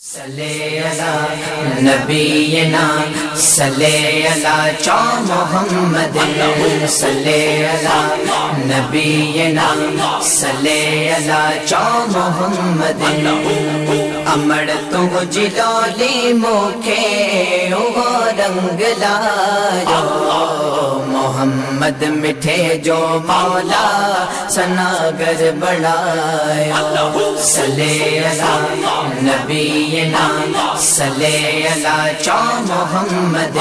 صلی علی نبینا صلی علی چا محمد صلی علی نبینا صلی علی چا محمد امڑ تم جلالی موکھے او رنگ لایا محمد مٹھے جو مولا سناگر بڑھایا صلی علی نبینا صلی علی چا محمد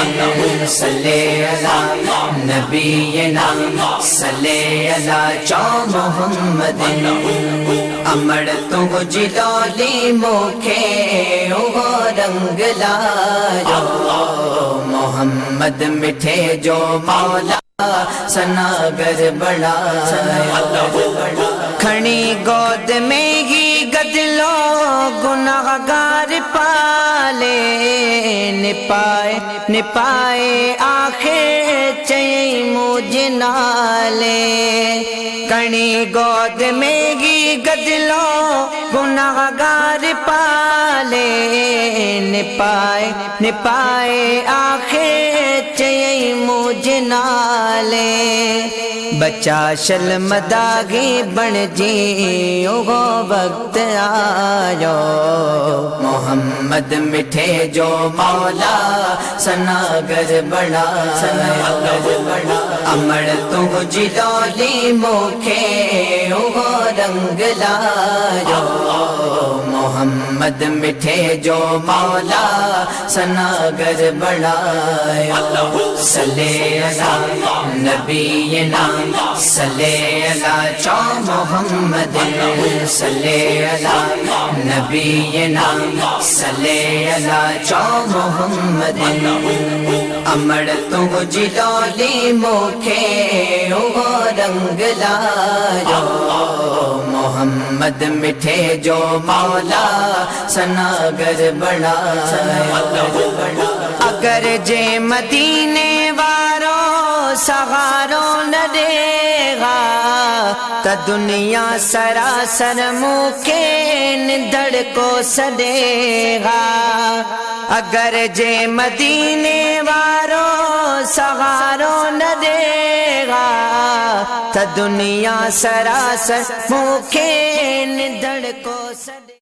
صلی علی نبینا صلی علی چا محمد امڑ تم جلالی موکھے او رنگ لایا محمد مٹھے جو مولا سناگر بڑھایا کھڑی گود میں ہی گدلو گناہگار پالے نپائے آخر چئی مجھ نالے کھڑی گود میں ہی گدلو گناہگار پالے نپائے آخر چئی مجھ نالے بچہ شلم داغی بن جی او وقت آیا محمد مٹھے جو مولا سناگر بڑا امڑ تم جلالی موکھے او رنگ لایا محمد مٹھے جو مولا سناگر بڑھایا صلی علی نبینا صلی علی چا محمد صلی علی نبینا صلی علی چا محمد امڑ تم جلالی موکھے او رنگ لایا محمد مٹھے جو مولا سناگر بڑھایا اگر جے مدینے وارو سہارو نہ دے گا تا دنیا سراسر موکے ندڑ کو سدے گا اگر جے مدینے وارو سہارو نہ دے گا تا دنیا سراسر موکے ندڑ کو سدے گا